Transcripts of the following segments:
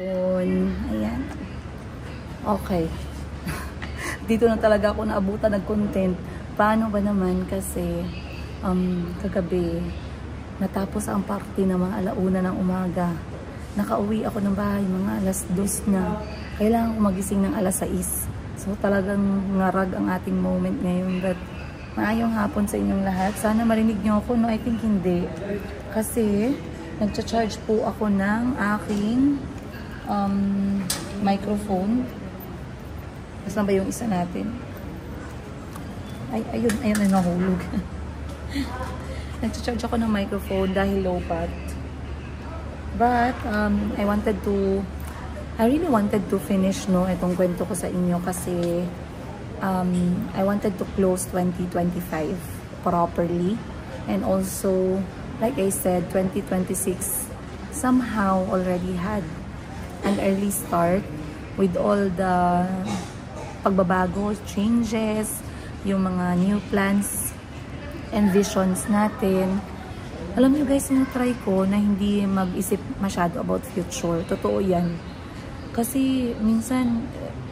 hapon. Ayan. Okay. Dito na talaga ako naabutan ng-content. Paano ba naman kasi kagabi natapos ang party ng mga alauna ng umaga. Nakauwi ako ng bahay mga alas 2 na. Kailangan ko magising ng alas 6. So talagang ngarag ang ating moment ngayon. But maayong hapon sa inyong lahat. Sana marinig nyo ako. No, I think hindi. Kasi nagcha-charge po ako ng aking microphone. Saan ba yung isa natin? Ayun ay nahulog. Nagcha-charge ako ng microphone dahil low bat. But I really wanted to finish itong kwento ko sa inyo kasi I wanted to close 2025 properly, and also like I said, 2026 somehow already had an early start with all the pagbabago, changes, yung mga new plans and visions natin. Alam niyo guys, try ko na hindi mag-isip masyado about future. Totoo yan. Kasi minsan,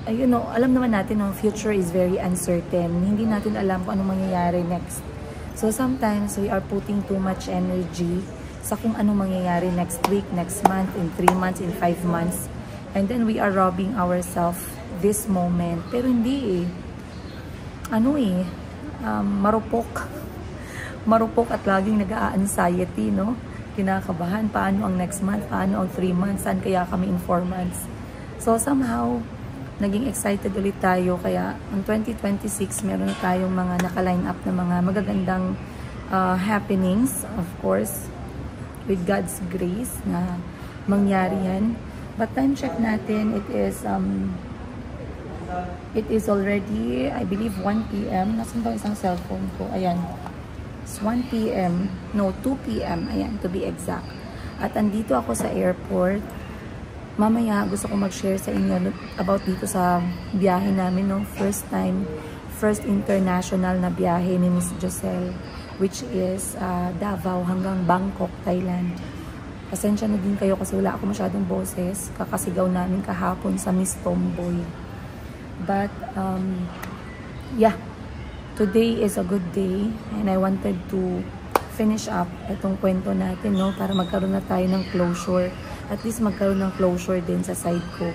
alam naman natin, future is very uncertain. Hindi natin alam kung anong mangyayari next. So sometimes, we are putting too much energy sa kung anong mangyayari next week, next month, in 3 months, in 5 months. And then we are robbing ourselves this moment. Pero hindi marupok at laging nag-a-anxiety, no? Kinakabahan, paano ang next month, paano ang 3 months, saan kaya kami in 4 months. So somehow, naging excited ulit tayo, kaya ang 2026, meron na tayong mga naka-line up na mga magagandang happenings, of course, with God's grace na mangyari yan. But time check natin, it is already, I believe, 1 PM. Nasaan ba isang cellphone ko? Ayan. It's 1 PM. No, 2 PM. Ayan, to be exact. At andito ako sa airport. Mamaya gusto ko mag-share sa inyo about dito sa biyahe namin. First international na biyahe ni Miss Joselle, which is Davao hanggang Bangkok, Thailand. Pasensya na din kayo kasi wala ako masyadong boses. Kakasigaw namin kahapon sa Miss Tomboy. But, yeah. Today is a good day. And I wanted to finish up itong kwento natin, para magkaroon na tayo ng closure. At least magkaroon ng closure din sa side ko.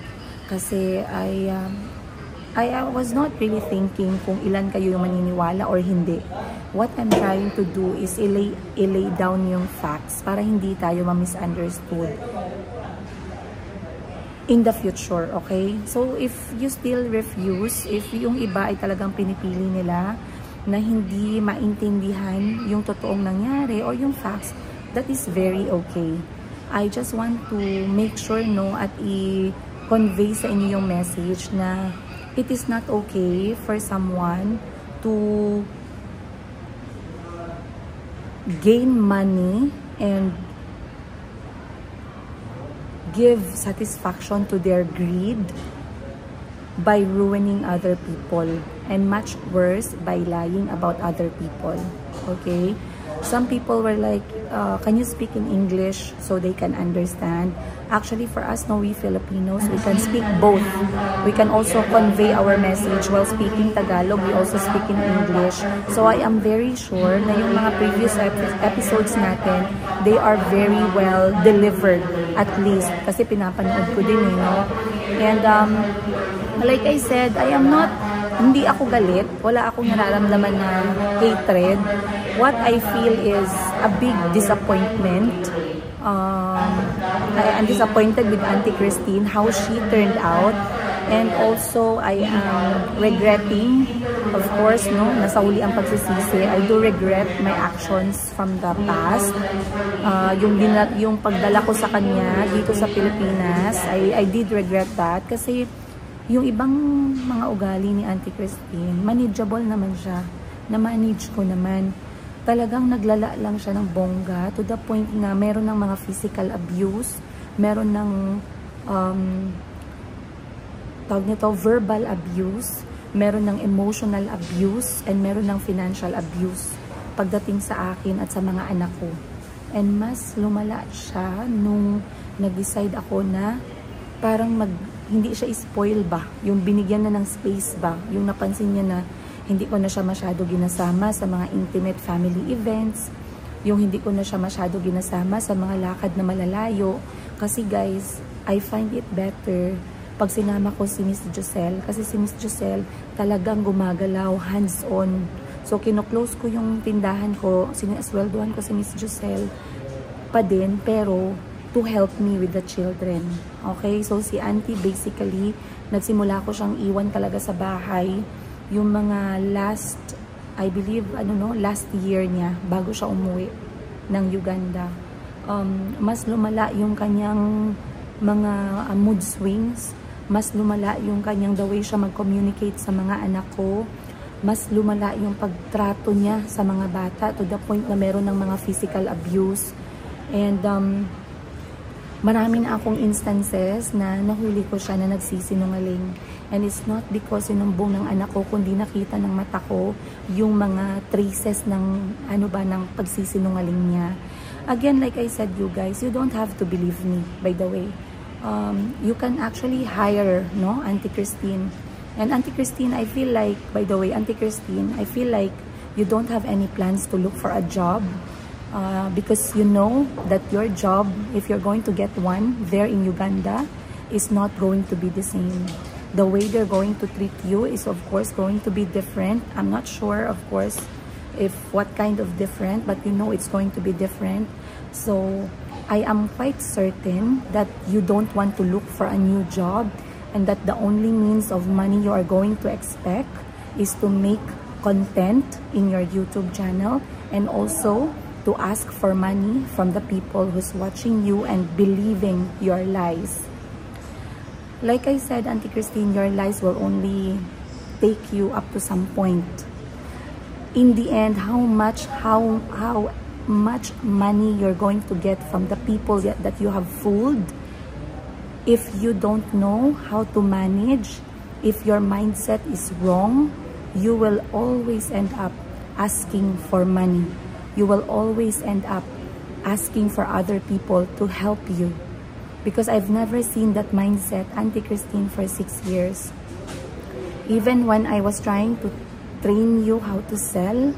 Kasi I was not really thinking kung ilan kayo yung maniniwala or hindi. What I'm trying to do is i-lay down yung facts para hindi tayo ma-misunderstood in the future, okay? So, if you still refuse, if yung iba ay talagang pinipili nila na hindi maintindihan yung totoong nangyari or yung facts, that is very okay. I just want to make sure, at i-convey sa inyo yung message na it is not okay for someone to gain money and give satisfaction to their greed by ruining other people, and much worse by lying about other people. Okay? Some people were like, can you speak in English so they can understand? Actually, for us, we Filipinos, we can speak both. We can also convey our message while speaking Tagalog. We also speak in English. So I am very sure na yung mga previous episodes natin, they are very well delivered, at least. Kasi pinapanood ko din, And like I said, hindi ako galit. Wala akong nararamdaman na hatred. What I feel is a big disappointment. I'm disappointed with Auntie Christine, how she turned out. And also, I am regretting, of course, nasa huli ang pagsisisi. I do regret my actions from the past. Yung pagdala ko sa kanya dito sa Pilipinas, I did regret that. Kasi yung ibang mga ugali ni Auntie Christine, manageable naman siya. Na-manage ko naman. Talagang naglala lang siya ng bongga to the point na meron ng mga physical abuse, meron ng tawag nito, verbal abuse, meron ng emotional abuse, and meron ng financial abuse pagdating sa akin at sa mga anak ko. And mas lumala siya nung nag-decide ako na parang hindi siya spoil ba, yung binigyan na ng space ba, yung napansin niya na hindi ko na siya masyado ginasama sa mga intimate family events, yung hindi ko na siya masyado ginasama sa mga lakad na malalayo. Kasi guys, I find it better pag sinama ko si Miss Giselle, kasi si Miss Giselle talagang gumagalaw, hands-on. So kino-close ko yung tindahan ko, sinasweldohan ko si Miss Giselle pa din, pero to help me with the children. Okay, so si Auntie basically, nagsimula ko siyang iwan talaga sa bahay yung mga last, I believe, last year niya, bago siya umuwi ng Uganda. Mas lumala yung kanyang mga mood swings, mas lumala yung kanyang the way siya mag-communicate sa mga anak ko, mas lumala yung pagtrato niya sa mga bata to the point na meron ng mga physical abuse. And marami na akong instances na nahuli ko siya na nagsisinungaling. And it's not because sinumbong ng anak ko, kundi nakita ng mata ko yung mga traces ng ng pagsisinungaling niya. Again, like I said, you guys, you don't have to believe me, by the way. You can actually hire, Auntie Christine. And Auntie Christine, I feel like, by the way, Auntie Christine, I feel like you don't have any plans to look for a job. Because you know that your job, if you're going to get one there in Uganda, is not going to be the same. The way they're going to treat you is of course going to be different. I'm not sure, of course, if what kind of different, but you know it's going to be different. So I am quite certain that you don't want to look for a new job, and that the only means of money you are going to expect is to make content in your YouTube channel, and also to ask for money from the people who's watching you and believing your lies. Like I said, Auntie Christine, your lies will only take you up to some point. In the end, how much money you're going to get from the people that you have fooled, if you don't know how to manage, if your mindset is wrong, you will always end up asking for money. You will always end up asking for other people to help you. Because I've never seen that mindset, Auntie Christine, for 6 years. Even when I was trying to train you how to sell,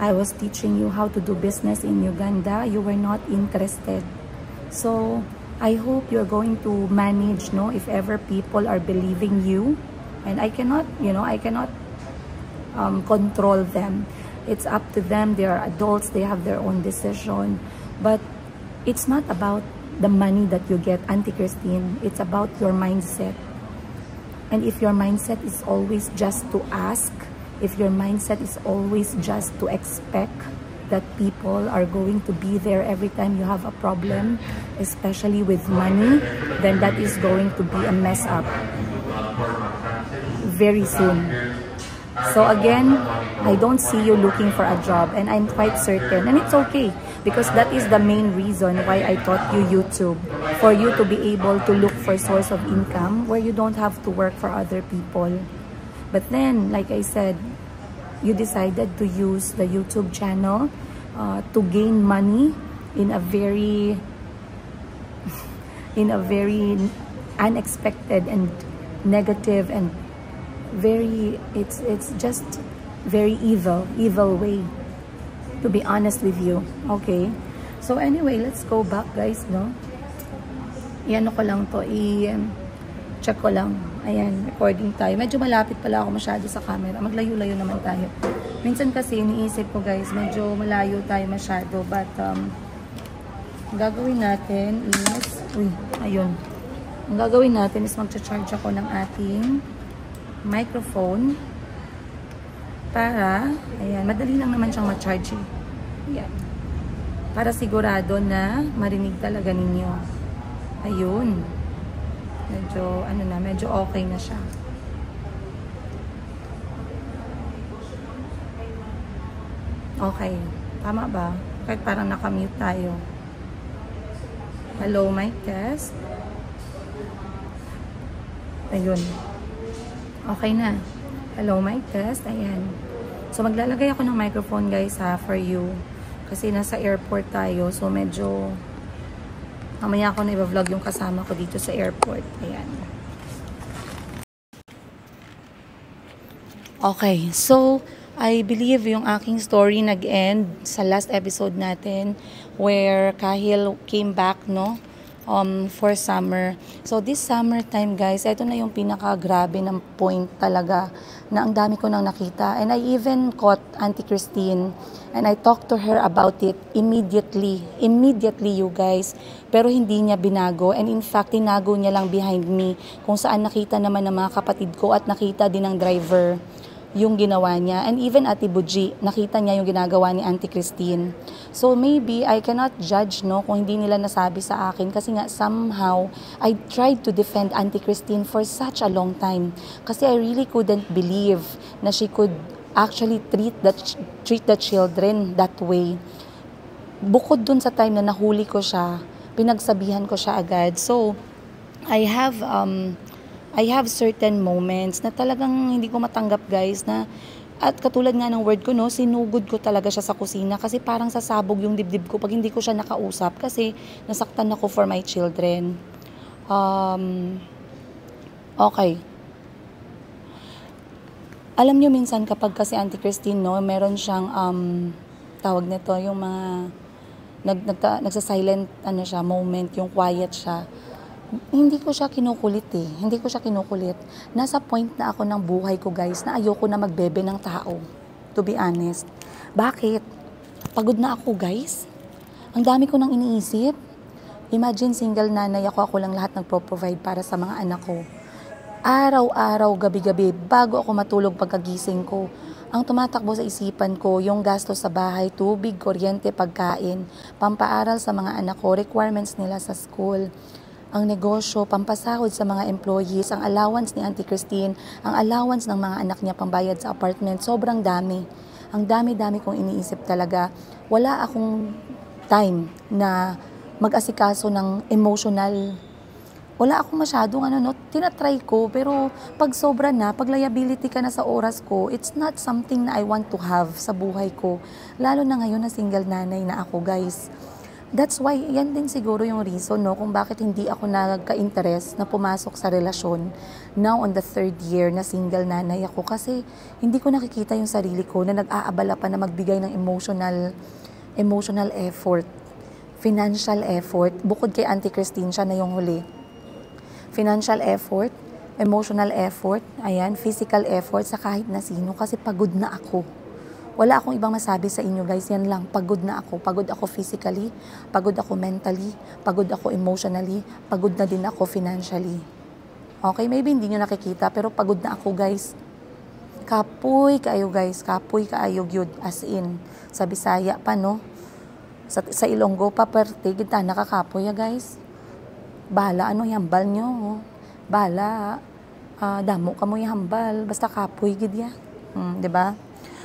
I was teaching you how to do business in Uganda, you were not interested. So I hope you're going to manage, if ever people are believing you. And I cannot, control them. It's up to them. They are adults. They have their own decision. But it's not about the money that you get, Auntie Christine. It's about your mindset. And if your mindset is always just to ask, if your mindset is always just to expect that people are going to be there every time you have a problem, especially with money, then that is going to be a mess up very soon. So again, I don't see you looking for a job, and I'm quite certain, and it's okay, because that is the main reason why I taught you YouTube, for you to be able to look for source of income where you don't have to work for other people. But then, like I said, you decided to use the YouTube channel to gain money in a very unexpected and negative and it's just very evil way, to be honest with you. Okay, so anyway, let's go back, guys. Iyan ko lang to, check ko lang. Ayan, recording tayo. Medyo malapit pala ako masyado sa camera. Maglayo-layo naman tayo. Minsan kasi iniisip ko, guys, medyo malayo tayo masyado, but ang gagawin natin is ang gagawin natin is magcha-charge ako ng ating microphone para, ayan, madali lang naman siyang ma-charge. Ayan. Para sigurado na marinig talaga ninyo. Ayun. Medyo, medyo okay na siya. Okay. Tama ba? Kahit parang nakamute tayo. Hello, mic test. Ayun. Okay na. Hello, mic test. Ayan. So, maglalagay ako ng microphone, guys, for you. Kasi nasa airport tayo. So, medyo Mamaya ako na i-vlog yung kasama ko dito sa airport. Ayan. Okay, so I believe yung aking story nag-end sa last episode natin where Kahil came back, no? For summer. So this summertime, guys, ito na yung pinaka-grabe ng point talaga na ang dami ko nang nakita. And I even caught Auntie Christine and I talked to her about it immediately. Immediately, you guys. Pero hindi niya binago. And in fact, tinago niya lang behind me kung saan nakita naman ng mga kapatid ko at nakita din ng driver yung ginawa niya. And even Ate Buji, nakita niya yung ginagawa ni Auntie Christine. So maybe I cannot judge, no, kung hindi nila nasabi sa akin kasi nga somehow I tried to defend Auntie Christine for such a long time. Kasi I really couldn't believe na she could actually treat the children that way. Bukod dun sa time na nahuli ko siya, pinagsabihan ko siya agad. So I have certain moments na talagang hindi ko matanggap, guys, na at katulad nga ng word ko, no, sinugod ko talaga siya sa kusina kasi parang sasabog yung dibdib ko pag hindi ko siya nakausap kasi nasaktan ako for my children. Okay. Alam nyo minsan kapag kasi Auntie Christine, no, meron siyang tawag nito, yung mga nagsa-silent siya, moment, yung quiet siya. Hindi ko siya kinukulit eh. Hindi ko siya kinukulit. Nasa point na ako ng buhay ko, guys, na ayoko na magbebe ng tao. To be honest. Bakit? Pagod na ako, guys. Ang dami ko nang iniisip. Imagine, single nanay ako lang lahat nagpo-provide para sa mga anak ko. Araw-araw, gabi-gabi, bago ako matulog pagkagising ko, ang tumatakbo sa isipan ko, yung gastos sa bahay, tubig, kuryente, pagkain, pampaaral sa mga anak ko, requirements nila sa school, ang negosyo, pampasahod sa mga employees, ang allowance ni Auntie Christine, ang allowance ng mga anak niya pambayad sa apartment, sobrang dami. Ang dami-dami kong iniisip talaga. Wala akong time na mag-asikaso ng emotional. Wala akong masyadong tinatry ko, pero pag sobra na, pag liability ka na sa oras ko, it's not something na I want to have sa buhay ko. Lalo na ngayon na single nanay na ako, guys. That's why, yan din siguro yung reason, no, kung bakit hindi ako nagka-interest na pumasok sa relasyon now on the 3rd year na single nanay ako. Kasi hindi ko nakikita yung sarili ko na nag-aabala pa na magbigay ng emotional effort, financial effort. Bukod kay Auntie Christine, siya na yung huli. Financial effort, emotional effort, ayan, physical effort sa kahit na sino kasi pagod na ako. Wala akong ibang masabi sa inyo, guys. Yan lang, pagod na ako. Pagod ako physically, pagod ako mentally, pagod ako emotionally, pagod na din ako financially. Okay, maybe hindi nyo nakikita, pero pagod na ako, guys. Kapoy kaayo, guys. Kapoy kaayo gyud, as in. Sa Bisaya pa, no? Sa Ilonggo pa, parte, kita nakakapoy, guys. Bahala, hambal nyo. Oh. Bahala, damo ka mo hambal. Basta kapoy, gid ya. Diba?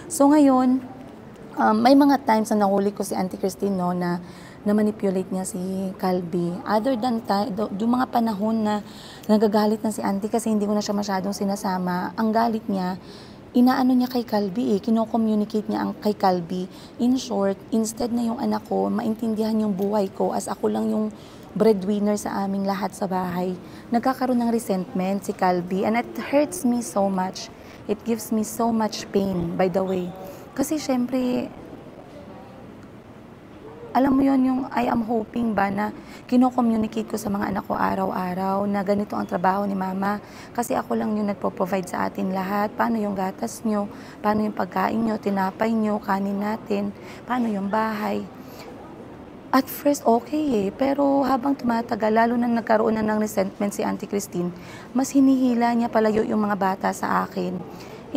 So ngayon, may mga times na nahuli ko si Auntie Christine, no, na manipulate niya si Calby. Other than yung mga panahon na nagagalit na si Auntie kasi hindi ko na siya masyadong sinasama, ang galit niya, inaano niya kay Calby kino-communicate niya kay Calby. In short, instead na yung anak ko, maintindihan yung buhay ko as ako lang yung breadwinner sa aming lahat sa bahay, nagkakaroon ng resentment si Calby and it hurts me so much. It gives me so much pain, by the way. Kasi syempre, alam mo yon yung I am hoping ba na kino-communicate ko sa mga anak ko araw-araw na ganito ang trabaho ni mama. Kasi ako lang yung nagpo-provide sa atin lahat. Paano yung gatas nyo? Paano yung pagkain nyo? Tinapay nyo? Kanin natin? Paano yung bahay? At first, okay pero habang tumatagal, lalo na nagkaroon na ng resentment si Auntie Christine, mas hinihila niya palayo yung mga bata sa akin.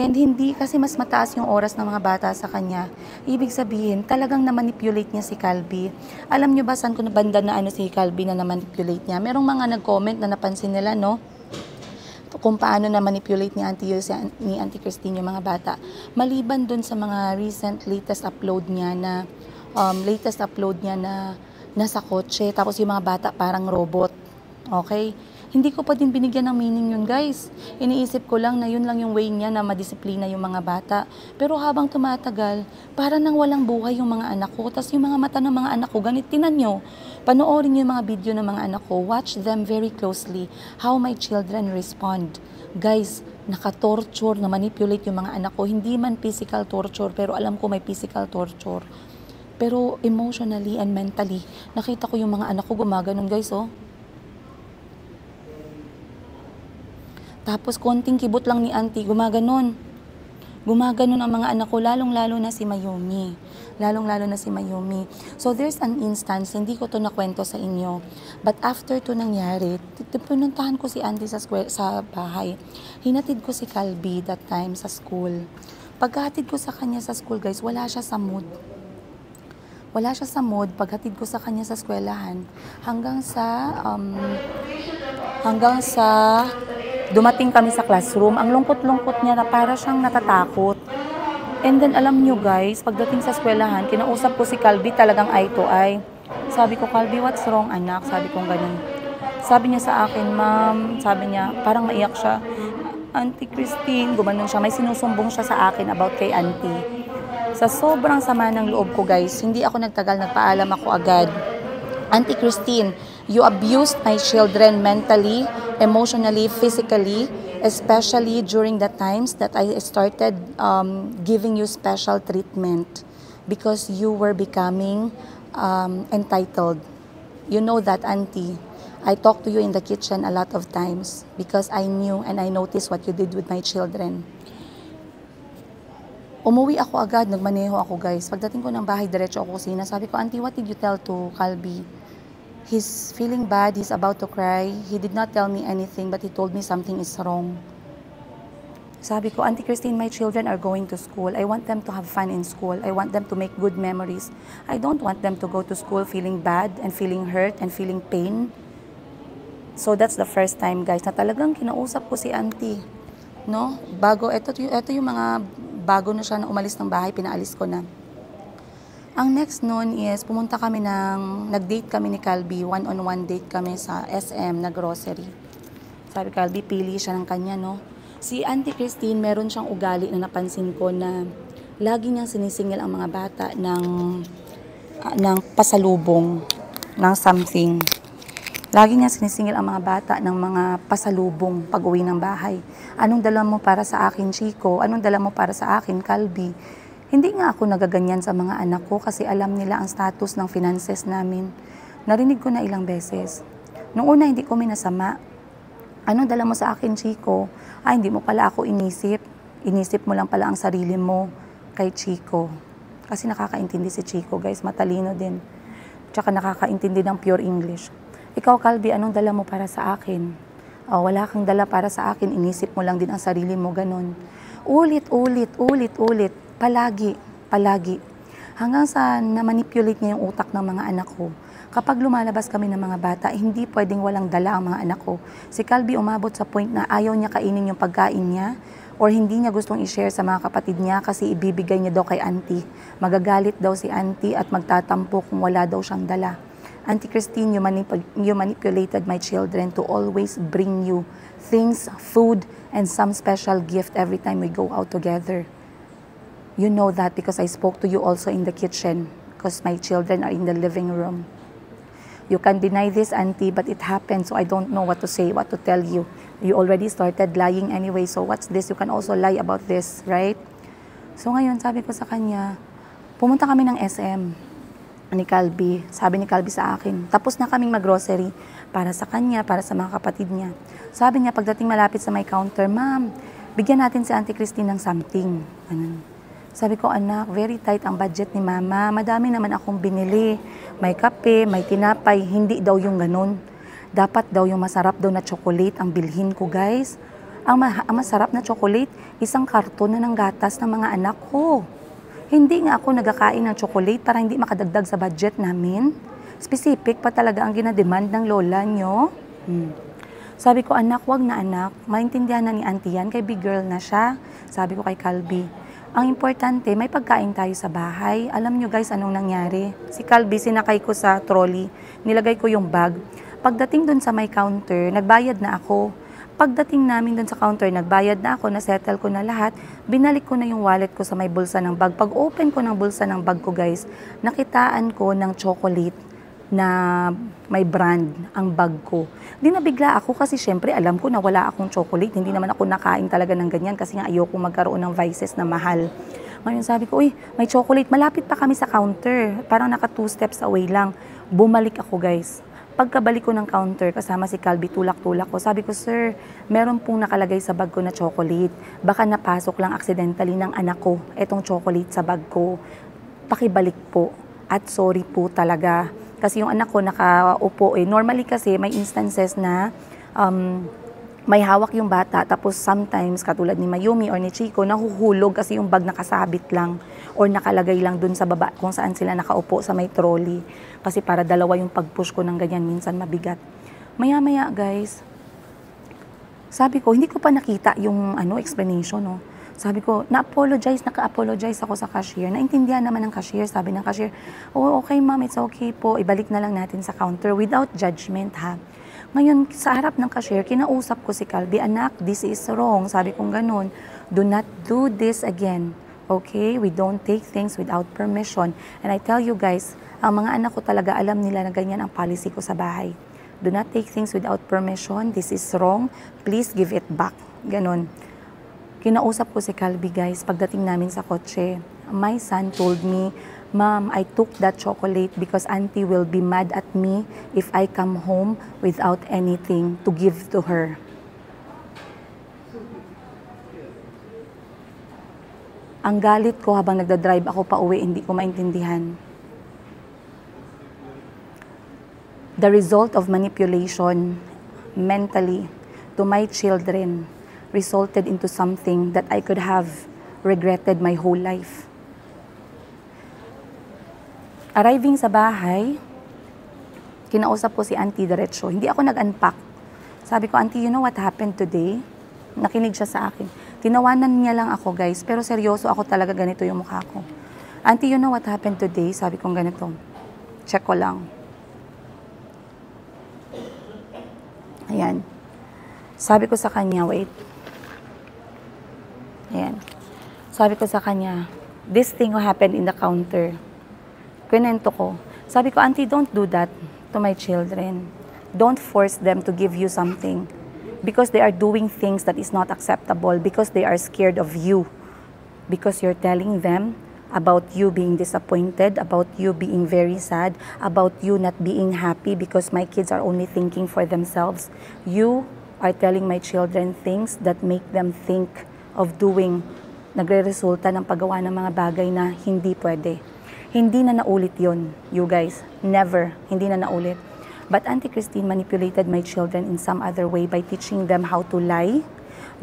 And hindi, kasi mas mataas yung oras ng mga bata sa kanya. Ibig sabihin, talagang na-manipulate niya si Calby. Alam niyo ba saan ko nabanda na si Calby na na-manipulate niya? Merong mga nag-comment na napansin nila, no? Kung paano na-manipulate ni Auntie Christine yung mga bata. Maliban dun sa mga latest upload niya na nasa kotse, tapos yung mga bata parang robot. Okay? Hindi ko pa din binigyan ng meaning yun, guys. Iniisip ko lang na yun lang yung way niya na madisiplina yung mga bata. Pero habang tumatagal, para nang walang buhay yung mga anak ko. Tapos yung mga mata ng mga anak ko, ganit, tinan nyo. Panoorin niyo yung mga video ng mga anak ko. Watch them very closely. How my children respond. Guys, naka-torture, na manipulate yung mga anak ko. Hindi man physical torture, pero alam ko may physical torture. Pero emotionally and mentally, nakita ko yung mga anak ko gumaganon, guys, oh. Tapos konting kibot lang ni auntie, gumaganon. Gumaganon ang mga anak ko, lalong-lalo na si Mayumi. Lalong-lalo na si Mayumi. So there's an instance, hindi ko to nakwento sa inyo. But after to nangyari, pinuntahan ko si auntie sa bahay. Hinatid ko si Calby that time sa school. Pagkahatid ko sa kanya sa school, guys, wala siya sa mood. Wala siya sa mood paghatid ko sa kanya sa eskwelahan hanggang sa dumating kami sa classroom. Ang lungkot-lungkot niya na para siyang natatakot. And then alam nyo guys, pagdating sa eskwelahan, kinausap ko si Calby talagang eye to eye. Sabi ko, Calby, what's wrong anak? Sabi ko ganun. Sabi niya sa akin, ma'am, sabi niya, parang maiyak siya. Auntie Christine, gumanon siya. May sinusumbong siya sa akin about kay auntie. Sa sobrang sama ng loob ko guys, hindi ako nagtagal, nagpaalam ako agad. Auntie Christine, you abused my children mentally, emotionally, physically, especially during the times that I started giving you special treatment because you were becoming entitled. You know that, auntie. I talked to you in the kitchen a lot of times because I knew and I noticed what you did with my children. Umuwi ako agad, nagmaneho ako guys. Pagdating ko ng bahay, diretso ako kusina. Sabi ko, auntie, what did you tell to Calby? He's feeling bad, he's about to cry. He did not tell me anything, but he told me something is wrong. Sabi ko, Auntie Christine, my children are going to school. I want them to have fun in school. I want them to make good memories. I don't want them to go to school feeling bad and feeling hurt and feeling pain. So that's the first time, guys, na talagang kinausap ko si auntie. No? Bago, ito yung mga bago na siya na umalis ng bahay, pinaalis ko na. Ang next noon is, nag-date kami ni Calby, one-on-one date kami sa SM na grocery. Sabi Calby, pili siya ng kanya, no? Si Auntie Christine, meron siyang ugali na napansin ko na lagi niyang sinisingil ang mga bata ng pasalubong, ng something. Lagi niya sinisingil ang mga bata ng mga pasalubong pag-uwi ng bahay. Anong dala mo para sa akin, Chico? Anong dala mo para sa akin, Calby? Hindi nga ako nagaganyan sa mga anak ko kasi alam nila ang status ng finances namin. Narinig ko na ilang beses. Noong una, hindi ko minasama. Anong dala mo sa akin, Chico? Ay, hindi mo pala ako inisip. Inisip mo lang pala ang sarili mo kay Chico. Kasi nakakaintindi si Chico, guys. Matalino din. Tsaka nakakaintindi ng pure English. Ikaw, Calby, anong dala mo para sa akin? Oh, wala kang dala para sa akin. Inisip mo lang din ang sarili mo, ganun. Ulit. Palagi. Hanggang sa na-manipulate niya yung utak ng mga anak ko. Kapag lumalabas kami ng mga bata, hindi pwedeng walang dala ang mga anak ko. Si Calby umabot sa point na ayaw niya kainin yung pagkain niya or hindi niya gustong i-share sa mga kapatid niya kasi ibibigay niya daw kay auntie. Magagalit daw si auntie at magtatampo kung wala daw siyang dala. Auntie Christine, you manipulated my children to always bring you things, food, and some special gift every time we go out together. You know that because I spoke to you also in the kitchen because my children are in the living room. You can deny this, auntie, but it happened, so I don't know what to say, what to tell you. You already started lying anyway, so what's this? You can also lie about this, right? So ngayon, sabi ko sa kanya, pumunta kami ng SM ni Calby. Sabi ni Calby sa akin, tapos na kaming mag-grocery para sa kanya, para sa mga kapatid niya. Sabi niya, pagdating malapit sa may counter, ma'am, bigyan natin si Auntie Christine ng something. Ano? Sabi ko, anak, very tight ang budget ni mama. Madami naman akong binili. May kape, may tinapay. Hindi daw yung ganun. Dapat daw yung masarap daw na chocolate ang bilhin ko, guys. Ang masarap na chocolate, isang karton na ng gatas ng mga anak ko. Hindi nga ako nagkakain ng chocolate para hindi makadagdag sa budget namin. Specific pa talaga ang ginademand ng lola nyo. Sabi ko, anak, wag na anak. Maintindihan na ni auntie yan, kay big girl na siya. Sabi ko kay Calby. Ang importante, may pagkain tayo sa bahay. Alam nyo guys, anong nangyari? Si Calby, sinakay ko sa trolley, nilagay ko yung bag. Pagdating dun sa may counter, nagbayad na ako. Pagdating namin dun sa counter, nagbayad na ako, nasettle ko na lahat. Binalik ko na yung wallet ko sa may bulsa ng bag. Pag open ko ng bulsa ng bag ko guys, nakitaan ko ng chocolate. na may brand ang bag ko. Di nabigla ako kasi syempre alam ko na wala akong chocolate. Hindi naman ako nakain talaga ng ganyan kasi nga ayoko magkaroon ng vices na mahal. Ngayon sabi ko, uy, may chocolate. Malapit pa kami sa counter. Parang naka 2 steps away lang. Bumalik ako guys. Pagkabalik ko ng counter, kasama si Calby, tulak-tulak ko. Sabi ko, sir, meron pong nakalagay sa bag ko na chocolate. Baka napasok lang accidentally ng anak ko etong chocolate sa bag ko. Pakibalik po. At sorry po talaga. Kasi yung anak ko nakaupo eh. Normally kasi may instances na may hawak yung bata tapos sometimes katulad ni Mayumi or ni Chico nahuhulog kasi yung bag nakasabit lang or nakalagay lang dun sa baba kung saan sila nakaupo sa may trolley. Kasi para dalawa yung pag-push ko ng ganyan minsan mabigat. Maya-maya guys, sabi ko hindi ko pa nakita yung explanation no. Sabi ko, naka-apologize ako sa cashier. Naintindihan naman ng cashier. Sabi ng cashier, oh, okay ma'am, it's okay po. Ibalik na lang natin sa counter without judgment ha. Ngayon, sa harap ng cashier, kinausap ko si Calby, anak, this is wrong. Sabi kong ganun, do not do this again. Okay? We don't take things without permission. And I tell you guys, ang mga anak ko talaga alam nila na ganyan ang policy ko sa bahay. Do not take things without permission. This is wrong. Please give it back. Ganon. Kinausap ko si Calby guys, pagdating namin sa kotse, my son told me, Mom, I took that chocolate because auntie will be mad at me if I come home without anything to give to her. Ang galit ko habang nagdadrive ako pa uwi, hindi ko maintindihan. The result of manipulation mentally to my children resulted into something that I could have regretted my whole life. Arriving sa bahay, kinausap ko si auntie diretso. Hindi ako nag-unpack. Sabi ko, auntie, you know what happened today? Nakinig siya sa akin. Tinawanan niya lang ako, guys, pero seryoso ako talaga, ganito yung mukha ko. Auntie, you know what happened today? Sabi ko ganito. Check ko lang. Ayan. Sabi ko sa kanya, wait. Ayan. Sabi ko sa kanya, this thing happened in the counter. Kwento ko. Sabi ko, auntie, don't do that to my children. Don't force them to give you something because they are doing things that is not acceptable, because they are scared of you, because you're telling them about you being disappointed, about you being very sad, about you not being happy because my kids are only thinking for themselves. You are telling my children things that make them think of doing, nagre-resulta ng paggawa ng mga bagay na hindi pwede. Hindi na naulit yun, you guys. Never. Hindi na naulit. But Auntie Christine manipulated my children in some other way by teaching them how to lie,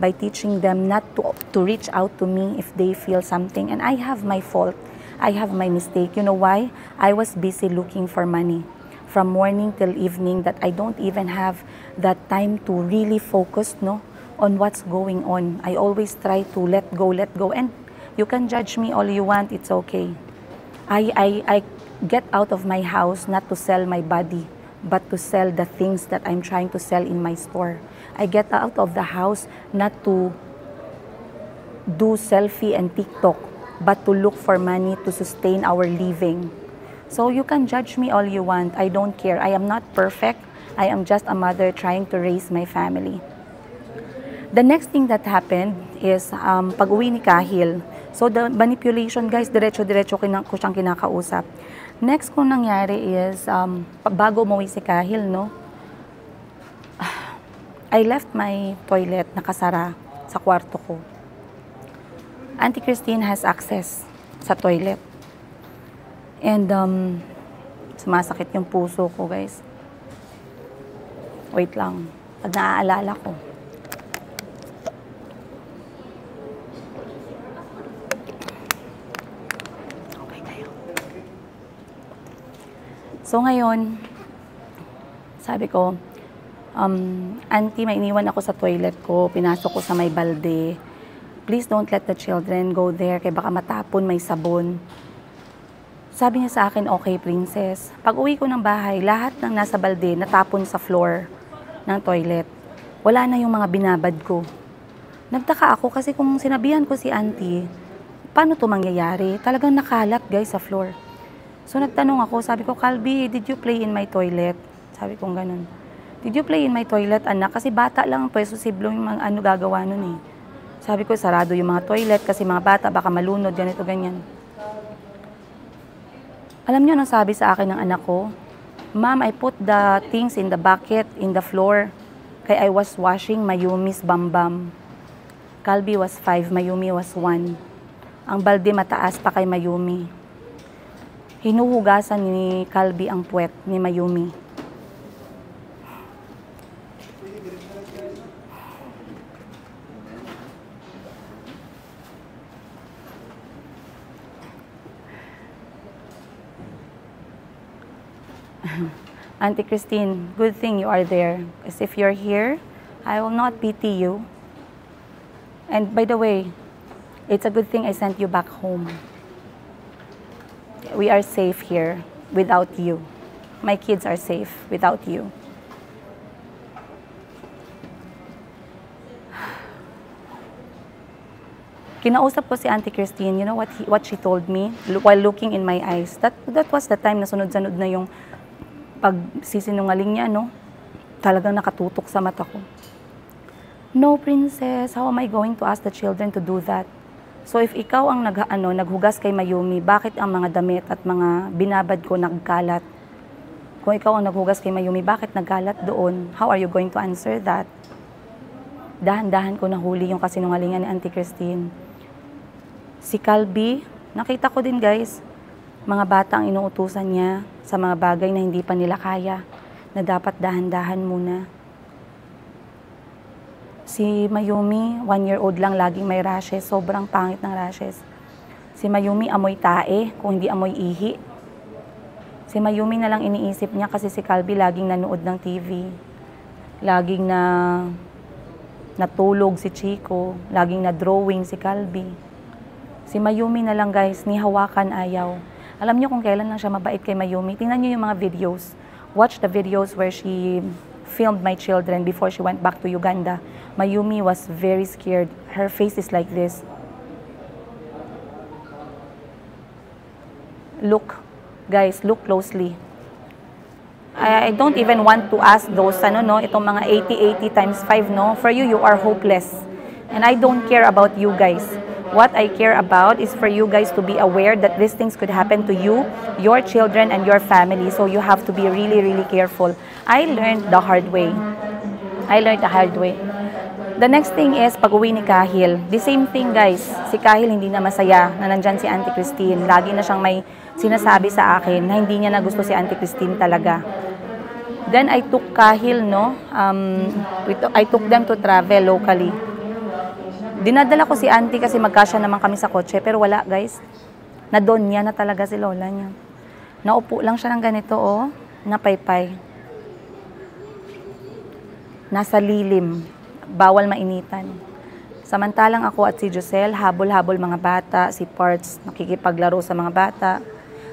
by teaching them not to reach out to me if they feel something. And I have my fault. I have my mistake. You know why? I was busy looking for money from morning till evening that I don't even have that time to really focus, no, on what's going on. I always try to let go. And you can judge me all you want. It's okay. I get out of my house not to sell my body, but to sell the things that I'm trying to sell in my store. I get out of the house not to do selfie and TikTok, but to look for money to sustain our living. So you can judge me all you want. I don't care. I am not perfect. I am just a mother trying to raise my family. The next thing that happened is pag-uwi ni Kahil. So the manipulation, guys, diretso-diretso ko siyang kinakausap. Next kong nangyari is, bago umuwi si Kahil, no, I left my toilet nakasara sa kwarto ko. Auntie Christine has access sa toilet. And sumasakit yung puso ko, guys. Wait lang. Pag naaalala ko. So ngayon, sabi ko, auntie, may iniwan ako sa toilet ko, pinasok ko sa may balde. Please don't let the children go there, kaya baka matapon, may sabon. Sabi niya sa akin, okay, princess. Pag uwi ko ng bahay, lahat ng nasa balde natapon sa floor ng toilet. Wala na yung mga binabad ko. Nagtaka ako kasi kung sinabihan ko si auntie, paano to mangyayari? Talagang nakalat, guys, sa floor. So nagtanong ako, sabi ko, Calby, did you play in my toilet? Sabi ko ganun. Did you play in my toilet, anak? Kasi bata lang, pwesto siblong yung mga ano gagawa nun eh. Sabi ko, sarado yung mga toilet kasi mga bata baka malunod, ganito, ganyan. Alam niyo anong sabi sa akin ng anak ko? Ma'am, I put the things in the bucket, in the floor. Kaya I was washing Mayumi's bambam. Calby was 5, Mayumi was 1. Ang balde mataas pa kay Mayumi. Hinuhugasan ni Calby ang puwet ni Mayumi. Auntie Christine, good thing you are there. Because if you're here, I will not pity you. And by the way, it's a good thing I sent you back home. We are safe here without you. My kids are safe without you. Kinausap ko si Auntie Christine, you know what she told me while looking in my eyes. That was the time na sunod-sunod na yung pagsisinungaling niya, no? Talagang nakatutok sa mata ko. No, princess, how am I going to ask the children to do that? So if ikaw ang naghugas kay Mayumi, bakit ang mga damit at mga binabad ko nagkalat? Kung ikaw ang naghugas kay Mayumi, bakit nagkalat doon? How are you going to answer that? Dahan-dahan ko nahuli yung kasinungalingan ni Auntie Christine. Si Calby, nakita ko din guys, mga bata ang inuutusan niya sa mga bagay na hindi pa nila kaya, na dapat dahan-dahan muna. Si Mayumi, 1-year-old lang, laging may rashes. Sobrang pangit ng rashes. Si Mayumi, amoy tae, kung hindi amoy ihi. Si Mayumi na lang iniisip niya kasi si Calby laging nanood ng TV. Laging natulog si Chico. Laging na-drawing si Calby. Si Mayumi na lang guys, ni hawakan ayaw. Alam niyo kung kailan lang siya mabait kay Mayumi. Tingnan niyo yung mga videos. Watch the videos where she filmed my children before she went back to Uganda. Mayumi was very scared. Her face is like this. Look, guys, look closely. I don't even want to ask those, itong mga 80 times 5, no? For you, you are hopeless. And I don't care about you guys. What I care about is for you guys to be aware that these things could happen to you, your children, and your family. So you have to be really, really careful. I learned the hard way. The next thing is pag-uwi ni Kahil. The same thing guys, si Kahil hindi na masaya na nandyan si Auntie Christine. Lagi na siyang may sinasabi sa akin na hindi niya na gusto si Auntie Christine talaga. Then I took Kahil, I took them to travel locally. Dinadala ko si Auntie kasi magkasya naman kami sa kotse, pero wala guys. Nadon niya na talaga si lola niya. Naupo lang siya ng ganito, napaypay. Nasa lilim. Bawal mainitan. Samantalang ako at si Josel, habol-habol mga bata, si Parts, nakikipaglaro sa mga bata,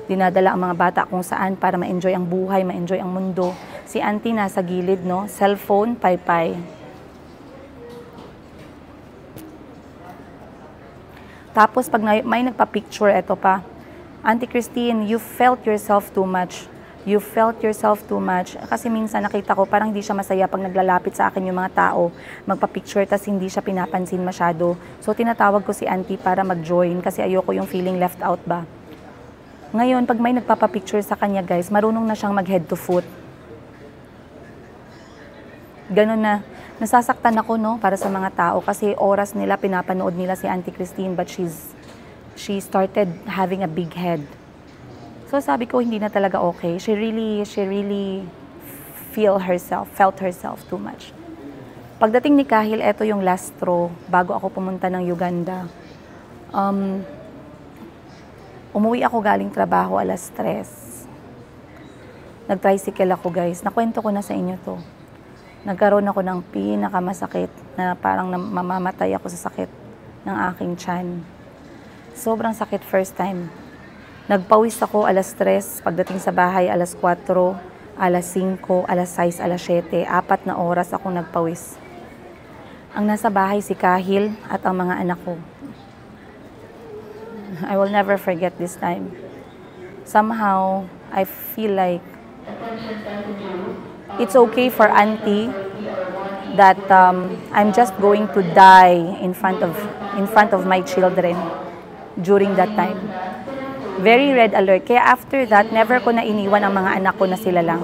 dinadala ang mga bata kung saan para ma-enjoy ang buhay, ma-enjoy ang mundo. Si Auntie nasa gilid, cellphone, paypay. Tapos pag may nagpa-picture, eto pa, Auntie Christine, you felt yourself too much. You felt yourself too much. Kasi minsan nakita ko parang hindi siya masaya pag naglalapit sa akin yung mga tao, magpa-picture, tas hindi siya pinapansin masyado. So tinatawag ko si Auntie para mag-join kasi ayoko yung feeling left out ba. Ngayon, pag may nagpapapicture sa kanya guys, marunong na siyang mag-head to foot. Ganun na. Nasasaktan ako para sa mga tao kasi oras nila, pinapanood nila si Auntie Christine but she started having a big head. So sabi ko hindi na talaga okay. She really felt herself too much. Pagdating ni Kahil, eto yung last straw bago ako pumunta ng Uganda. Umuwi ako galing trabaho 3:00. Nag-tricycle ako guys. Nakwento ko na sa inyo to. Nagkaroon ako ng pinakamasakit na parang mamamatay ako sa sakit ng aking tiyan. Sobrang sakit first time. Nagpawis ako 3:00, pagdating sa bahay 4:00, 5:00, 6:00, 7:00, 4 na oras ako nagpawis. Ang nasa bahay si Kahil at ang mga anak ko. I will never forget this time. somehow, I feel like it's okay for auntie that I'm just going to die in front of my children during that time. Very red alert. Kaya after that, never ko na iniwan ang mga anak ko na sila lang.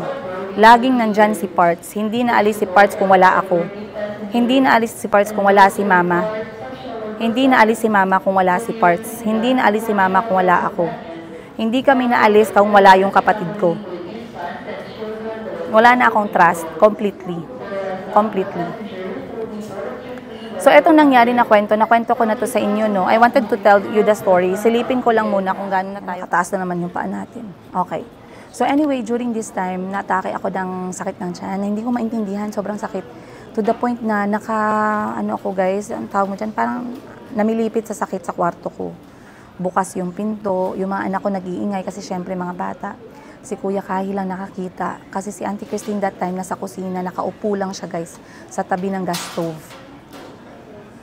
Laging nandyan si Parts. Hindi na alis si Parts kung wala ako. Hindi na alis si Parts kung wala si Mama. Hindi na alis si Mama kung wala si Parts. Hindi na alis si Mama kung wala ako. Hindi kami naalis kung wala yung kapatid ko. Wala na akong trust. Completely. Completely. So, etong nangyari na kwento ko na to sa inyo, no? I wanted to tell you the story. Silipin ko lang muna kung gaano na tayo. Kataas na naman yung paa natin. Okay. So, anyway, during this time, natake ako ng sakit ng tiyan. Hindi ko maintindihan. Sobrang sakit. To the point na ano ako guys, ang tawag mo dyan, parang namilipit sa sakit sa kwarto ko. Bukas yung pinto, yung mga anak ko nag-iingay kasi syempre mga bata. Si Kuya Kahil lang nakakita. Kasi si Auntie Christine that time nasa kusina, nakaupo lang siya guys, sa tabi ng gas stove.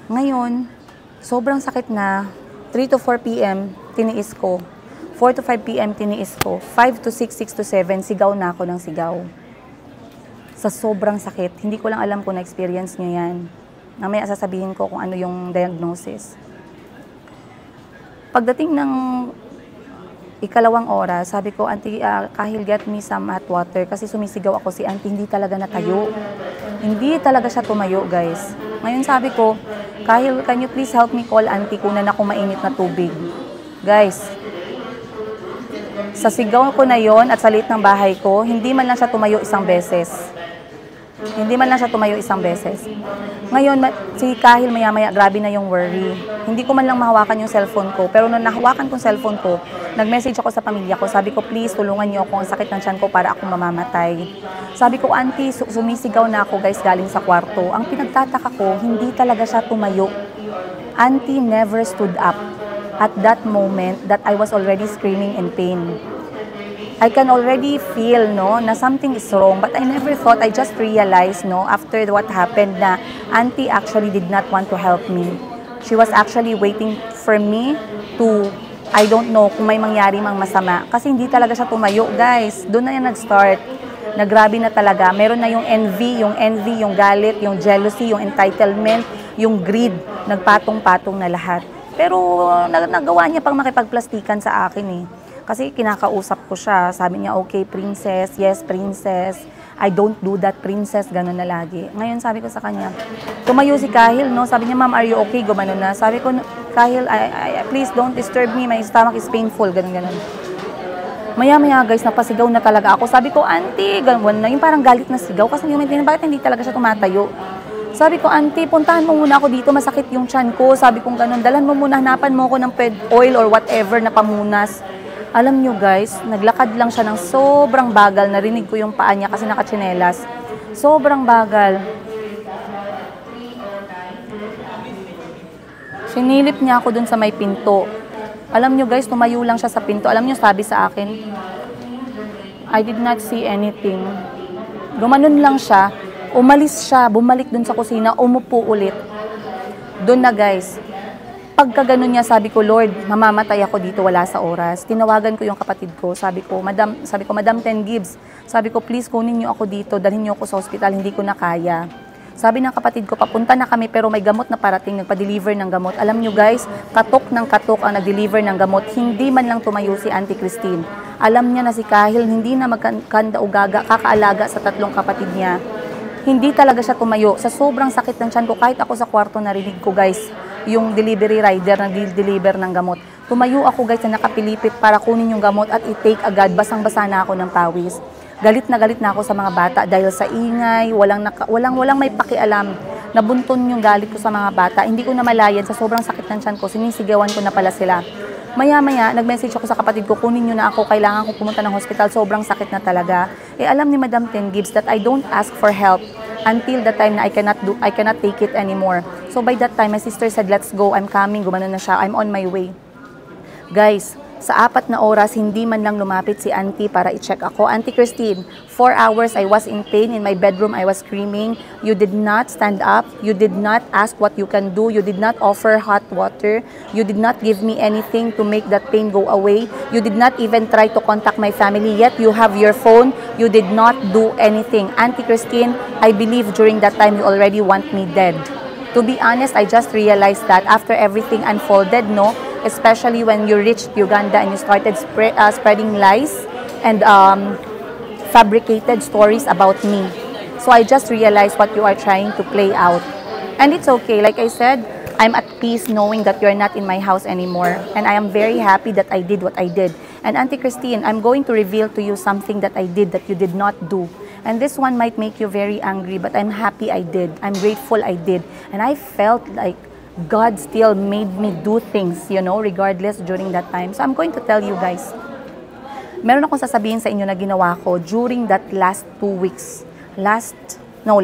Ngayon, sobrang sakit na, 3 to 4 p.m., tiniis ko. 4 to 5 p.m., tiniis ko. 5 to 6, 6 to 7, sigaw na ako ng sigaw. Sa sobrang sakit. Hindi ko lang alam kung na-experience nyo yan. Mamaya sasabihin ko kung ano yung diagnosis. Pagdating ng ikalawang oras, sabi ko, Auntie, Kahil, get me some hot water. Kasi sumisigaw ako si Auntie, hindi talaga natayo. Hindi talaga siya tumayo, guys. Ngayon sabi ko, Kahil, can you please help me call Auntie kunan ako mainit na tubig? Guys, sa sigaw ko na yon at sa liit ng bahay ko, hindi man lang siya tumayo isang beses. Hindi man lang siya tumayo isang beses. Ngayon, si Kahil maya-maya, grabe na yung worry. Hindi ko man lang mahawakan yung cellphone ko. Pero nung nahawakan kong cellphone ko, nag-message ako sa pamilya ko. Sabi ko, please, tulungan niyo ako. Ang sakit ng tiyan ko para ako mamamatay. Sabi ko, Auntie, sumisigaw na ako guys galing sa kwarto. Ang pinagtataka ko, hindi talaga siya tumayo. Auntie never stood up at that moment that I was already screaming in pain. I can already feel, no, na something is wrong. But I never thought, I just realized, no, after what happened na Auntie actually did not want to help me. She was actually waiting for me to, I don't know, kung may mangyari mang masama. Kasi hindi talaga siya tumayo, guys. Doon na yan nag-start. Nagrabe na talaga. Meron na yung envy, yung galit, yung jealousy, yung entitlement, yung greed. Nagpatong-patong na lahat. Pero nagawa niya pang makipagplastikan sa akin eh. Kasi kinakausap ko siya. Sabi niya, okay, princess. Yes, princess. I don't do that, princess. Ganun na lagi. Ngayon, sabi ko sa kanya, tumayo si Kahil, no? Sabi niya, ma'am, are you okay? Gumano na. Sabi ko, Kahil, please don't disturb me. My stomach is painful. Ganun. Maya-maya, guys, napasigaw na talaga ako. Sabi ko, Auntie, ganun na. Yung parang galit na sigaw. Kasi hindi ko bakit hindi talaga siya tumatayo. Sabi ko, Auntie, puntahan mo muna ako dito. Masakit yung tiyan ko. Sabi ko, ganun. Dalhan mo muna, hanapan mo ako ng oil or whatever na pamunas. Alam nyo guys, naglakad lang siya ng sobrang bagal. Narinig ko yung paa niya kasi nakatsinelas. Sobrang bagal. Sinilip niya ako dun sa may pinto. Alam nyo guys, tumayo lang siya sa pinto. Alam nyo, sabi sa akin, I did not see anything. Gumanon lang siya. Umalis siya, bumalik dun sa kusina, umupo ulit. Dun na guys. Pagka ganun niya, sabi ko, Lord, mamamatay ako dito, wala sa oras. Tinawagan ko yung kapatid ko. Sabi ko, Madam Ten Gibbs, sabi ko, please kunin niyo ako dito, dalhin niyo ako sa hospital, hindi ko na kaya. Sabi ng kapatid ko, papunta na kami pero may gamot na parating, nagpa-deliver ng gamot. Alam niyo guys, katok ng katok ang nag-deliver ng gamot. Hindi man lang tumayo si Auntie Christine. Alam niya na si Kahil, hindi na magkanda o gaga, kakaalaga sa tatlong kapatid niya. Hindi talaga siya tumayo. Sa sobrang sakit ng tiyan ko, kahit ako sa kwarto narinig ko guys, yung delivery rider na deliver ng gamot. Tumayo ako guys na nakapilipit para kunin yung gamot at i-take agad. Basang-basa na ako ng pawis. Galit na ako sa mga bata dahil sa ingay, walang may pakialam. Nabunton yung galit ko sa mga bata. Hindi ko na malayan sa sobrang sakit ng tiyan ko. Sinisigawan ko na pala sila. Maya-maya, nag-message ako sa kapatid ko, kunin nyo na ako, kailangan ko pumunta ng hospital, sobrang sakit na talaga. Eh alam ni Madam Ten Gibbs that I don't ask for help until the time na I cannot take it anymore. So by that time, my sister said, let's go, I'm coming, gumano na siya, I'm on my way. Guys, Sa 4 na oras, hindi man lang lumapit si Auntie para i-check ako. Auntie Christine, 4 hours I was in pain. In my bedroom, I was screaming. You did not stand up. You did not ask what you can do. You did not offer hot water. You did not give me anything to make that pain go away. You did not even try to contact my family. Yet you have your phone. You did not do anything. Auntie Christine, I believe during that time you already want me dead. To be honest, I just realized that after everything unfolded, no? Especially when you reached Uganda and you started spreading lies and fabricated stories about me. So I just realized what you are trying to play out. And it's okay. Like I said, I'm at peace knowing that you're not in my house anymore. And I am very happy that I did what I did. And Auntie Christine, I'm going to reveal to you something that I did that you did not do. And this one might make you very angry, but I'm happy I did. I'm grateful I did. And I felt like God still made me do things, you know, regardless during that time. So I'm going to tell you guys, meron akong sasabihin sa inyo na ginawa ko during that last 2 weeks. Last 1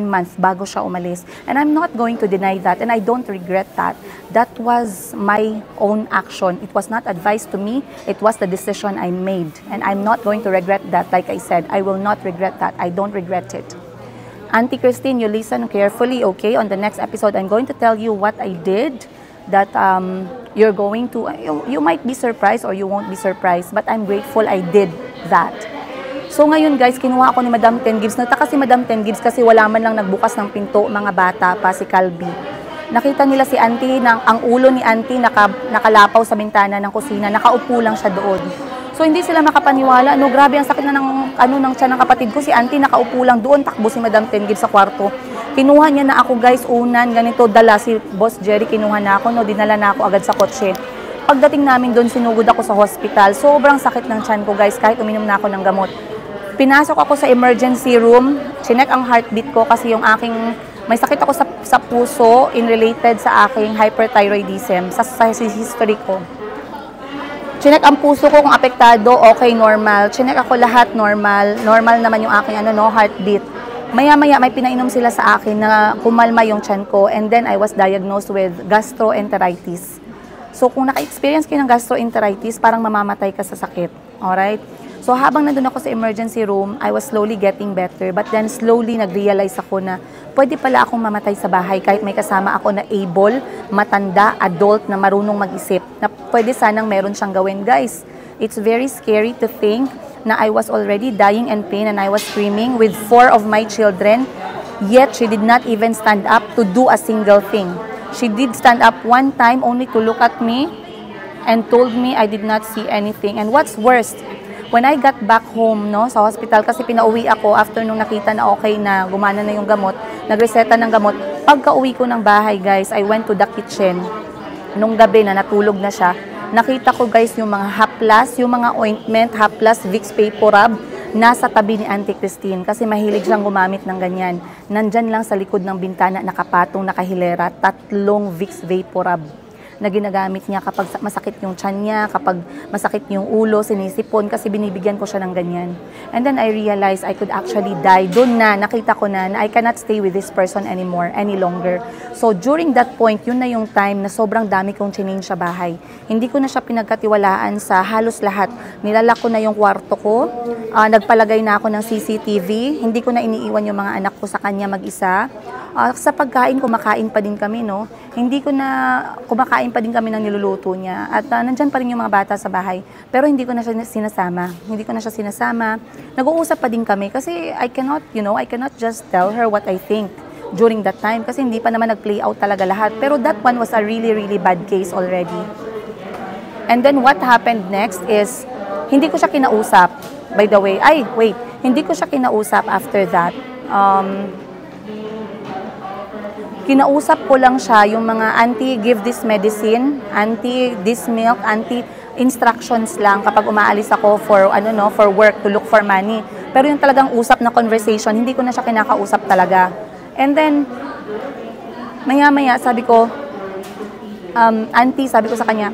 month bago siya umalis. And I'm not going to deny that, and I don't regret that. That was my own action. It was not advice to me. It was the decision I made. And I'm not going to regret that. Like I said, I will not regret that. I don't regret it. Auntie Christine, you listen carefully, okay? On the next episode, I'm going to tell you what I did that you're going to, you might be surprised or you won't be surprised, but I'm grateful I did that. So ngayon guys, kinuha ako ni Madam Ten Gibbs. Nagtaka si Madam Ten Gibbs kasi wala man lang nagbukas ng pinto, mga bata pa, si Calby. Nakita nila si Auntie, ang ulo ni Auntie nakalapaw sa bintana ng kusina, nakaupo lang siya doon. So hindi sila makapaniwala, no, grabe ang sakit na ng tiyan ng kapatid ko, si Auntie nakaupo lang doon, takbo si Madam Ten Gibbs sa kwarto. Kinuha niya na ako guys, unan, ganito, dala si Boss Jerry, kinuha na ako, no, dinala na ako agad sa kotse. Pagdating namin doon, sinugod ako sa hospital, sobrang sakit ng tiyan ko guys, kahit uminom na ako ng gamot. Pinasok ako sa emergency room, chinek ang heartbeat ko kasi yung may sakit ako sa puso in related sa aking hyperthyroidism, sa history ko. Chinek ang puso ko kung apektado, okay, normal. Chinek ako lahat, normal. Normal naman yung aking heartbeat. Maya-maya may pinainom sila sa akin na kumalma yung tiyan ko, and then I was diagnosed with gastroenteritis. So kung naka-experience kayo ng gastroenteritis, parang mamamatay ka sa sakit. Alright? So habang nandun ako sa emergency room, I was slowly getting better. But then slowly nag-realize ako na pwede pala akong mamatay sa bahay kahit may kasama ako na able, matanda, adult na marunong mag-isip. Na pwede sanang meron siyang gawin. Guys, it's very scary to think na I was already dying in pain and I was screaming with 4 of my children. Yet she did not even stand up to do a single thing. She did stand up one time only to look at me and told me I did not see anything. And what's worse, when I got back home, no, sa hospital, kasi pinauwi ako after nung nakita na okay na, gumana na yung gamot, nagreseta ng gamot. Pagka uwi ko ng bahay, guys, I went to the kitchen. Nung gabi na natulog na siya, nakita ko, guys, yung mga haplas, yung mga ointment, haplas, Vicks Vaporub, nasa tabi ni Auntie Christine. Kasi mahilig siyang gumamit ng ganyan. Nandyan lang sa likod ng bintana, nakapatong, nakahilera, 3 Vicks Vaporub na ginagamit niya kapag masakit yung tiyan niya, kapag masakit yung ulo, sinisipon, kasi binibigyan ko siya ng ganyan. And then I realized I could actually die. Doon na, nakita ko na I cannot stay with this person anymore, any longer. So during that point, yun na yung time na sobrang dami kong change sa bahay. Hindi ko na siya pinagkatiwalaan sa halos lahat. Nilalak ko na yung kwarto ko, nagpalagay na ako ng CCTV, hindi ko na iniiwan yung mga anak ko sa kanya mag-isa. Sa pagkain, kumakain pa din kami, no? Hindi ko na, kumakain pa din kami ng niluluto niya. At nandyan pa rin yung mga bata sa bahay. Pero hindi ko na siya sinasama. Hindi ko na siya sinasama. Nag-uusap pa din kami kasi I cannot, I cannot just tell her what I think during that time. Kasi hindi pa naman nag-play out talaga lahat. Pero that one was a really, really bad case already. And then what happened next is, hindi ko siya kinausap. By the way, hindi ko siya kinausap after that. Kinausap ko lang siya yung mga auntie, give this medicine, auntie, this milk, auntie, instructions lang kapag umaalis ako for work, to look for money. Pero yung talagang usap na conversation, hindi ko na siya kinakausap talaga. And then, maya-maya, sabi ko, auntie, sabi ko sa kanya,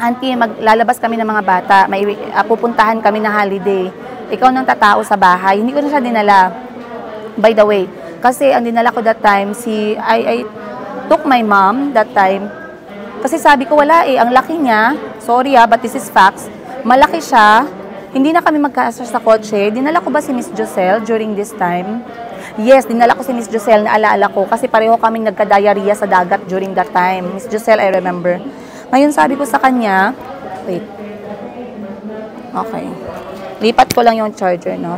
auntie, maglalabas kami ng mga bata, pupuntahan kami na holiday. Ikaw nang tatao sa bahay. Hindi ko na siya dinala. By the way, kasi ang dinala ko that time, I took my mom that time Kasi sabi ko, wala eh, ang laki niya, sorry but this is facts, malaki siya, hindi na kami magkaasar sa kotse. Dinala ko ba si Miss Joselle during this time? Yes, dinala ko si Miss Joselle, na alaala ko, kasi pareho kaming nagka-diarrhea sa dagat during that time. Miss Joselle, I remember. Ngayon sabi ko sa kanya, wait, okay, lipat ko lang yung charger, no?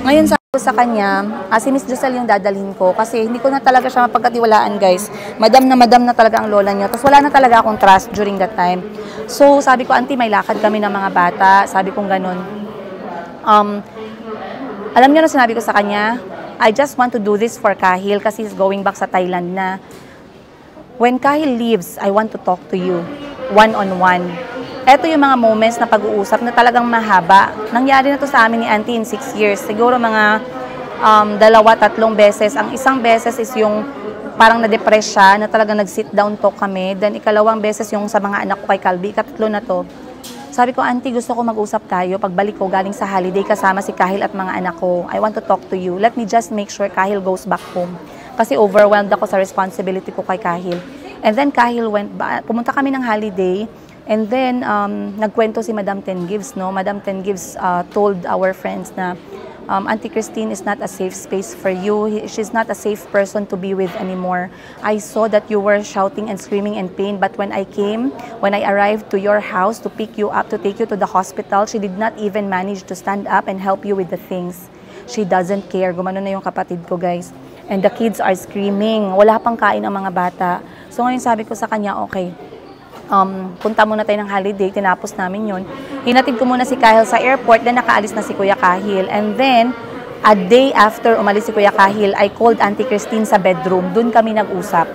Ngayon sabi ko sa kanya, si Miss Joselle yung dadalhin ko kasi hindi ko na talaga siya mapagkatiwalaan, guys. Madam na talaga ang lola niya. Tapos wala na talaga akong trust during that time. So sabi ko, auntie, may lakad kami ng mga bata. Sabi kong ganun. Alam niyo na sinabi ko sa kanya, I just want to do this for Kahil kasi he's going back sa Thailand na. When Kahil leaves, I want to talk to you one-on-one. Ito yung mga moments na pag-uusap na talagang mahaba. Nangyari na to sa amin ni auntie in 6 years. Siguro mga 2-3 beses. Ang isang beses is yung parang na-depress siya, na talagang nag-sit down talk kami. Then ikalawang beses yung sa mga anak ko kay Calby. Ikatlo na to. Sabi ko, auntie, gusto ko mag-usap tayo. Pagbalik ko galing sa holiday kasama si Kahil at mga anak ko. I want to talk to you. Let me just make sure Kahil goes back home. Kasi overwhelmed ako sa responsibility ko kay Kahil. And then Kahil pumunta kami ng holiday. And then, nagkwento si Madam Tengives, no? Madam Tengives told our friends na Auntie Christine is not a safe space for you. She's not a safe person to be with anymore. I saw that you were shouting and screaming in pain, but when I arrived to your house to pick you up, to take you to the hospital, she did not even manage to stand up and help you with the things. She doesn't care. Gumano na yung kapatid ko, guys. And the kids are screaming. Wala pang kain ang mga bata. So ngayon sabi ko sa kanya, okay, punta muna tayo ng holiday, tinapos namin yun. Hinatid ko muna si Kahil sa airport, then nakaalis na si Kuya Kahil. And then, a day after umalis si Kuya Kahil, I called Auntie Christine sa bedroom. Doon kami nag-usap.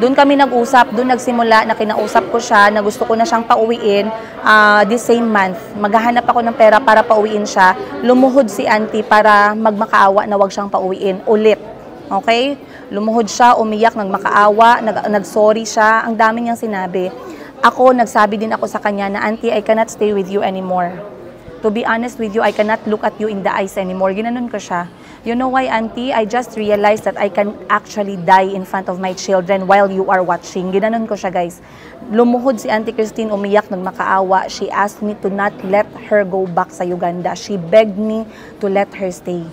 Doon nagsimula na kinausap ko siya, na gusto ko na siyang pauwiin this same month. Maghahanap ako ng pera para pauwiin siya. Lumuhod si Auntie para magmakaawa na wag siyang pauwiin ulit. Okay? Lumuhod siya, umiyak, nagmakaawa, nag-sorry siya. Ang dami niyang sinabi. Ako, nagsabi din ako sa kanya na, auntie, I cannot stay with you anymore. To be honest with you, I cannot look at you in the eyes anymore. Ginanon ko siya. You know why, auntie? I just realized that I can actually die in front of my children while you are watching. Ginanon ko siya, guys. Lumuhod si Auntie Christine, umiyak, nagmakaawa. She asked me to not let her go back sa Uganda. She begged me to let her stay.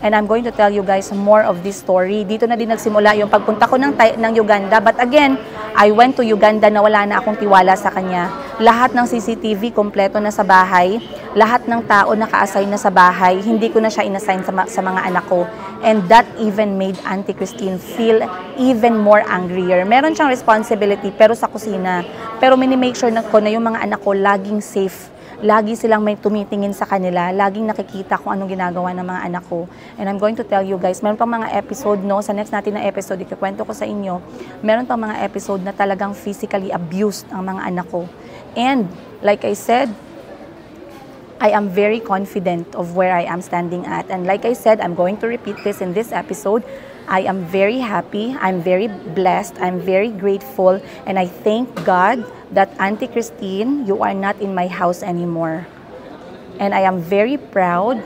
And I'm going to tell you guys more of this story. Dito na din nagsimula yung pagpunta ko ng Uganda. But again, I went to Uganda na wala na akong tiwala sa kanya. Lahat ng CCTV kompleto na sa bahay. Lahat ng tao naka-assign na sa bahay. Hindi ko na siya inassign sa mga anak ko. And that even made Auntie Christine feel even more angrier. Meron siyang responsibility pero sa kusina. Pero minimake sure na yung mga anak ko laging safe. Lagi silang may tumitingin sa kanila. Laging nakikita kung anong ginagawa ng mga anak ko. And I'm going to tell you guys, meron pang mga episode, no? Sa next natin na episode, ikikwento ko sa inyo, meron pang mga episode na talagang physically abused ang mga anak ko. And, like I said, I am very confident of where I am standing at. And like I said, I'm going to repeat this in this episode. I am very happy, I'm very blessed, I'm very grateful, and I thank God that Auntie Christine, you are not in my house anymore. And I am very proud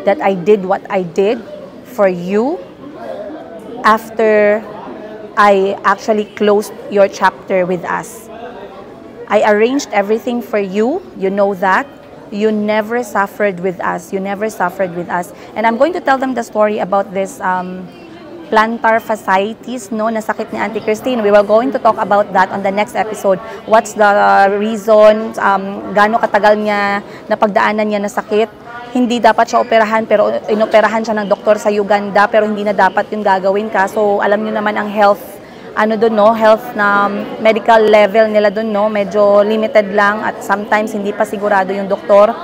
that I did what I did for you after I actually closed your chapter with us. I arranged everything for you, you know that. You never suffered with us. You never suffered with us. And I'm going to tell them the story about this plantar fasciitis, no, na sakit ni Auntie Christine. We were going to talk about that on the next episode. What's the reason, gaano katagal niya, napagdaanan niya na sakit. Hindi dapat siya operahan, pero inoperahan siya ng doktor sa Uganda, pero hindi na dapat yung gagawin ka. So, alam niyo naman ang health, health na medical level nila doon, no, medyo limited lang at sometimes hindi pa sigurado yung doktor.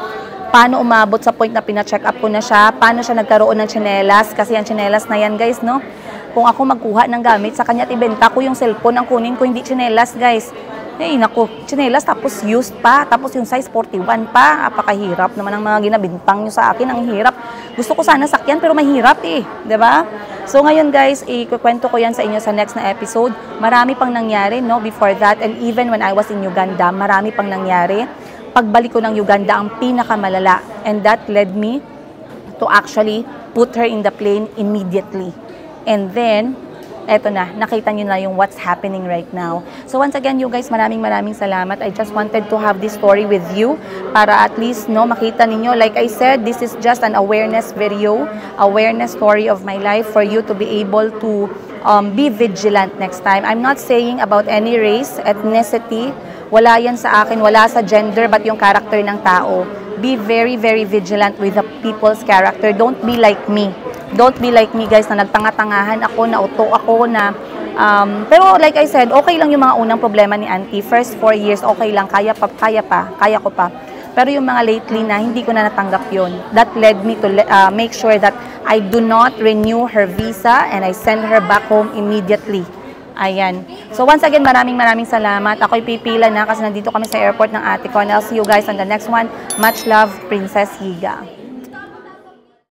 Paano umabot sa point na pina-check up ko na siya? Paano siya nagkaroon ng tsinelas? Kasi ang tsinelas na yan, guys, no? Kung ako magkuha ng gamit sa kanya at ibenta ko yung cellphone, ang kunin ko hindi tsinelas, guys. Naku, tsinelas, tapos used pa, tapos yung size 41 pa. Apakahirap naman ang mga ginabintang nyo sa akin. Ang hirap. Gusto ko sana sakyan, pero mahirap eh. Diba? So ngayon, guys, ikukwento ko yan sa inyo sa next na episode. Marami pang nangyari, no? Before that, and even when I was in Uganda, marami pang nangyari. Pagbalik ko ng Uganda, ang pinakamalala. And that led me to actually put her in the plane immediately. And then, eto na, nakita nyo na yung what's happening right now. So once again, you guys, maraming salamat. I just wanted to have this story with you para at least, no, makita ninyo. Like I said, this is just an awareness video, awareness story of my life for you to be able to be vigilant next time. I'm not saying about any race, ethnicity, wala yan sa akin, wala sa gender, but yung character ng tao. Be very vigilant with the people's character. Don't be like me. Don't be like me, guys, na nagtanga-tangahan ako, na uto ako, na pero like I said, okay lang yung mga unang problema ni Auntie. First 4 years, okay lang, kaya ko pa. Pero yung mga lately na hindi ko na natanggap yun. That led me to make sure that I do not renew her visa and I send her back home immediately. Ayan. So once again, maraming salamat. Ako'y pipila na kasi nandito kami sa airport ng ate ko. And I'll see you guys on the next one. Much love, Princess Higa.